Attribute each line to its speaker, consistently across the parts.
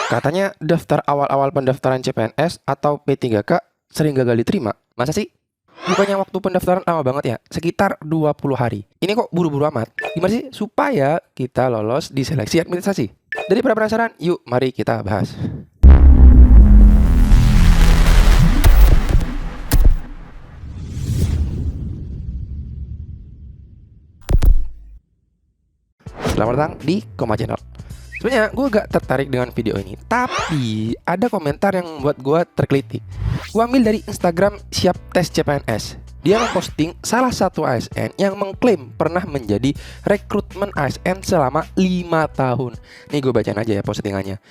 Speaker 1: Katanya daftar awal-awal pendaftaran CPNS atau P3K sering gagal diterima. Masa sih? Bukannya waktu pendaftaran lama banget ya? Sekitar 20 hari. Ini kok buru-buru amat? Gimana sih supaya kita lolos di seleksi administrasi? Daripada penasaran, yuk mari kita bahas. Selamat datang di Koma Channel. Sebenarnya gue gak tertarik dengan video ini, tapi ada komentar yang membuat gue tergelitik. Gue ambil dari Instagram Siap Tes CPNS. Dia memposting salah satu ASN yang mengklaim pernah menjadi rekrutmen ASN selama 5 tahun. Nih gue bacain aja ya postingannya.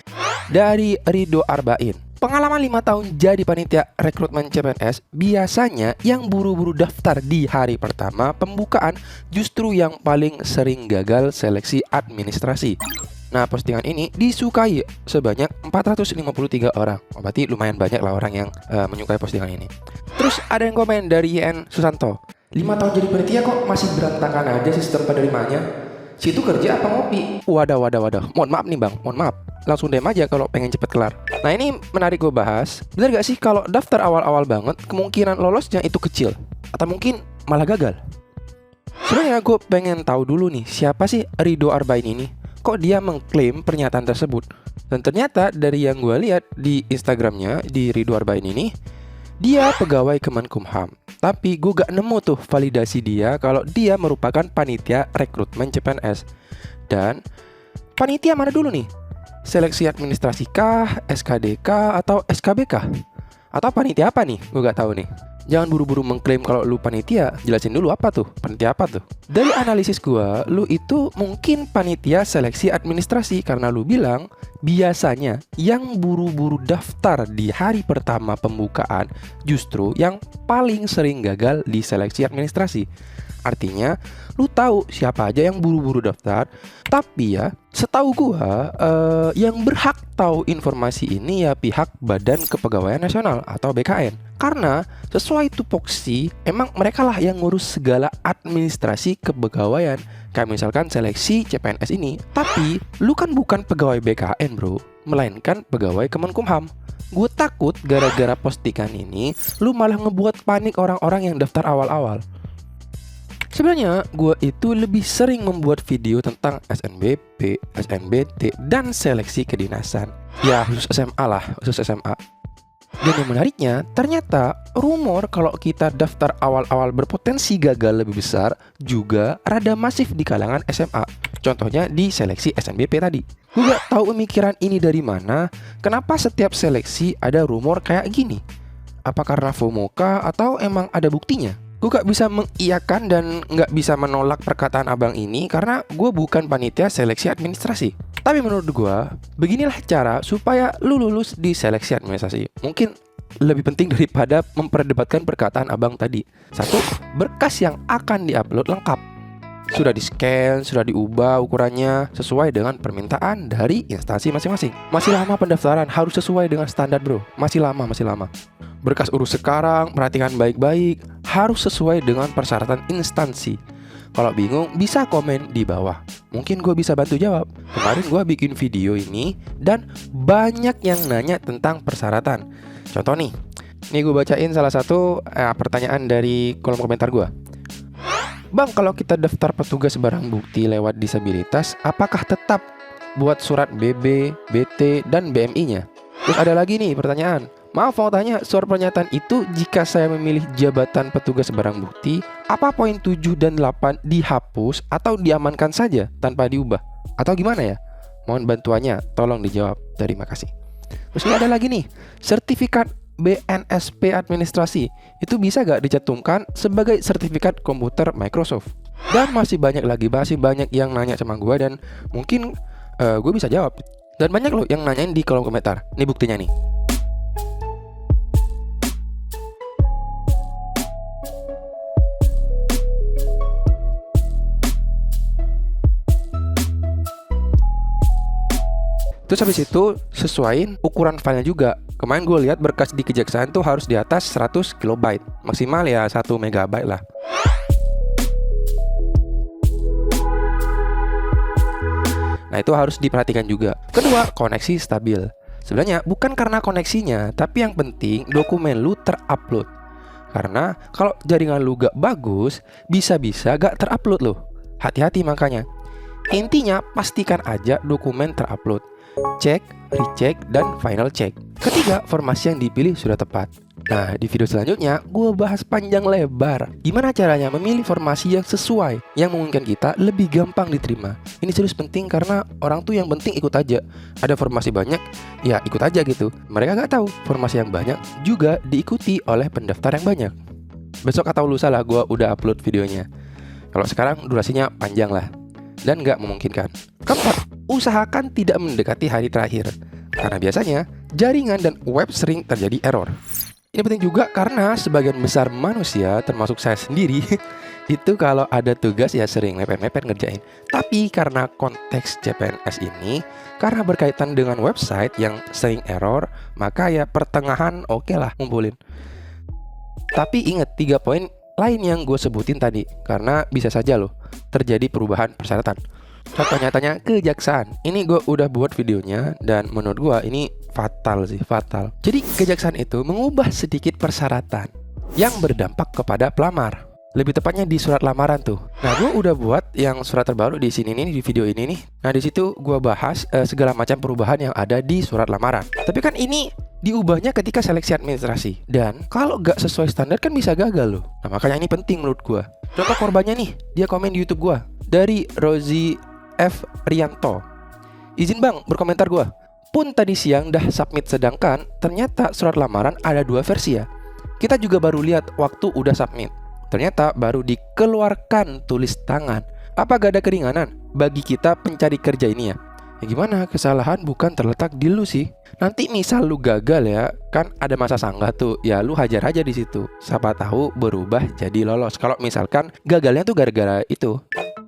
Speaker 1: Dari Ridho Arbain. Pengalaman 5 tahun jadi panitia rekrutmen CPNS, biasanya yang buru-buru daftar di hari pertama pembukaan justru yang paling sering gagal seleksi administrasi. Nah, postingan ini disukai sebanyak 453 orang. Berarti lumayan banyak lah orang yang menyukai postingan ini. Terus ada yang komen dari YN Susanto. 5 tahun jadi panitia kok masih berantakan aja sistem penerimanya. Situ kerja apa ngopi? Wadah. Mohon maaf nih bang, mohon maaf. Langsung DM aja kalau pengen cepet kelar. Nah, ini menarik gue bahas. Bener gak sih kalau daftar awal-awal banget kemungkinan lolosnya itu kecil? Atau mungkin malah gagal? Sebenarnya gue pengen tahu dulu nih, siapa sih Ridho Arbain ini? Kok dia mengklaim pernyataan tersebut? Dan ternyata dari yang gue lihat di Instagramnya, di Ridho Arbain ini, dia pegawai Kemenkumham. Tapi gue gak nemu tuh validasi dia kalau dia merupakan panitia rekrutmen CPNS. Dan panitia mana dulu nih? Seleksi administrasi kah, SKD kah, atau SKB kah? Atau panitia apa nih? Gue gak tahu nih. Jangan buru-buru mengklaim kalau lu panitia. Jelasin dulu apa tuh? Panitia apa tuh? Dari analisis gua, lu itu mungkin panitia seleksi administrasi karena lu bilang biasanya yang buru-buru daftar di hari pertama pembukaan justru yang paling sering gagal di seleksi administrasi. Artinya, lu tahu siapa aja yang buru-buru daftar, tapi ya, setahu gua yang berhak tahu informasi ini ya pihak Badan Kepegawaian Nasional atau BKN. Karena sesuai tupoksi, emang mereka lah yang ngurus segala administrasi kepegawaian. Kayak misalkan seleksi CPNS ini. Tapi, lu kan bukan pegawai BKN bro, melainkan pegawai Kemenkumham. Gue takut gara-gara postingan ini, lu malah ngebuat panik orang-orang yang daftar awal-awal. Sebenarnya, gue itu lebih sering membuat video tentang SNBP, SNBT, dan seleksi kedinasan. Ya, khusus SMA lah, khusus SMA. Dan yang menariknya, ternyata rumor kalau kita daftar awal-awal berpotensi gagal lebih besar juga rada masif di kalangan SMA. Contohnya di seleksi SNBP tadi. Gue gak tahu pemikiran ini dari mana, kenapa setiap seleksi ada rumor kayak gini? Apa karena FOMO kah atau emang ada buktinya? Gue gak bisa mengiyakan dan gak bisa menolak perkataan abang ini karena gue bukan panitia seleksi administrasi. Tapi menurut gue, beginilah cara supaya lu lulus di seleksi administrasi. Mungkin lebih penting daripada memperdebatkan perkataan abang tadi. 1. Berkas yang akan diupload lengkap. Sudah di-scan, sudah diubah ukurannya sesuai dengan permintaan dari instansi masing-masing. Masih lama pendaftaran, harus sesuai dengan standar bro. Masih lama. Berkas urus sekarang, perhatikan baik-baik, harus sesuai dengan persyaratan instansi. Kalau bingung, bisa komen di bawah. Mungkin gue bisa bantu jawab. Kemarin gue bikin video ini dan banyak yang nanya tentang persyaratan. Contoh nih gue bacain salah satu pertanyaan dari kolom komentar gue. Bang, kalau kita daftar petugas barang bukti lewat disabilitas, apakah tetap buat surat BB, BT, dan BMI-nya? Terus ada lagi nih pertanyaan. Maaf mau tanya, surat pernyataan itu jika saya memilih jabatan petugas barang bukti, apa poin 7 dan 8 dihapus atau diamankan saja tanpa diubah? Atau gimana ya? Mohon bantuannya, tolong dijawab. Terima kasih. Terus ini ada lagi nih, sertifikat BNSP administrasi. Itu bisa gak dicantumkan sebagai sertifikat komputer Microsoft? Dan masih banyak yang nanya sama gue dan mungkin gue bisa jawab. Dan banyak loh yang nanyain di kolom komentar. Ini buktinya nih. Terus habis itu sesuaiin ukuran filenya juga. Kemarin gue lihat berkas di kejaksaan tuh harus di atas 100 KB. Maksimal ya 1 MB lah. Nah, itu harus diperhatikan juga. Kedua, koneksi stabil. Sebenarnya bukan karena koneksinya, tapi yang penting dokumen lu terupload. Karena kalau jaringan lu gak bagus, bisa-bisa gak terupload loh. Hati-hati makanya. Intinya pastikan aja dokumen terupload. Cek, recheck, dan final check. Ketiga, formasi yang dipilih sudah tepat. Nah, di video selanjutnya, gue bahas panjang lebar gimana caranya memilih formasi yang sesuai, yang memungkinkan kita lebih gampang diterima. Ini serius penting karena orang tuh yang penting ikut aja. Ada formasi banyak, ya ikut aja gitu. Mereka gak tahu formasi yang banyak juga diikuti oleh pendaftar yang banyak. Besok atau lusa lah gue udah upload videonya. Kalau sekarang durasinya panjang lah dan gak memungkinkan. Keempat, usahakan tidak mendekati hari terakhir. Karena biasanya jaringan dan web sering terjadi error. Ini penting juga karena sebagian besar manusia, termasuk saya sendiri, itu kalau ada tugas ya sering mepet-mepet ngerjain. Tapi karena konteks CPNS ini, karena berkaitan dengan website yang sering error, maka ya pertengahan oke lah ngumpulin. Tapi ingat 3 poin lain yang gue sebutin tadi, karena bisa saja loh terjadi perubahan persyaratan. Contoh nyatanya kejaksaan. Ini gue udah buat videonya dan menurut gue ini fatal sih, fatal. Jadi kejaksaan itu mengubah sedikit persyaratan yang berdampak kepada pelamar. Lebih tepatnya di surat lamaran tuh. Nah, gue udah buat yang surat terbaru di sini nih, di video ini nih. Nah, di situ gue bahas segala macam perubahan yang ada di surat lamaran. Tapi kan ini diubahnya ketika seleksi administrasi. Dan kalau gak sesuai standar kan bisa gagal loh. Nah, makanya ini penting menurut gue. Contoh korbannya nih, dia komen di YouTube gue. Dari Rozi F. Rianto. Izin bang, berkomentar gue. Pun tadi siang dah submit, sedangkan ternyata surat lamaran ada 2 versi ya. Kita juga baru lihat waktu udah submit. Ternyata baru dikeluarkan tulis tangan. Apa gak ada keringanan bagi kita pencari kerja ini ya? Ya gimana, kesalahan bukan terletak di lu sih. Nanti misal lu gagal ya, kan ada masa sanggah tuh. Ya lu hajar aja di situ. Siapa tahu berubah jadi lolos. Kalau misalkan gagalnya tuh gara-gara itu.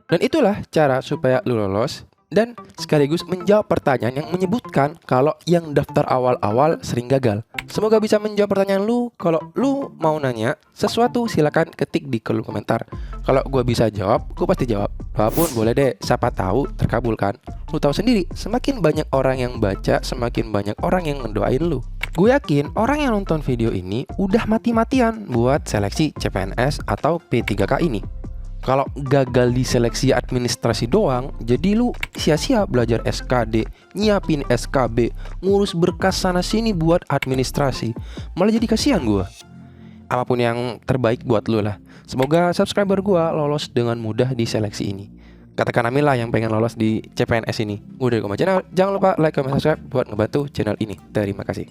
Speaker 1: Dan itulah cara supaya lu lolos dan sekaligus menjawab pertanyaan yang menyebutkan kalau yang daftar awal-awal sering gagal. Semoga bisa menjawab pertanyaan lu. Kalau lu mau nanya sesuatu, silakan ketik di kolom komentar. Kalau gue bisa jawab, gue pasti jawab. Walaupun boleh deh, siapa tahu terkabulkan. Lu tahu sendiri, semakin banyak orang yang baca, semakin banyak orang yang ngedoain lu. Gue yakin orang yang nonton video ini udah mati-matian buat seleksi CPNS atau P3K ini. Kalau gagal di seleksi administrasi doang, jadi lu sia-sia belajar SKD, nyiapin SKB, ngurus berkas sana sini buat administrasi. Malah jadi kasihan gue. Apapun yang terbaik buat lu lah. Semoga subscriber gue lolos dengan mudah di seleksi ini. Katakan amin lah yang pengen lolos di CPNS ini. Gue dari Koma Channel, jangan lupa like, comment, subscribe buat ngebantu channel ini. Terima kasih.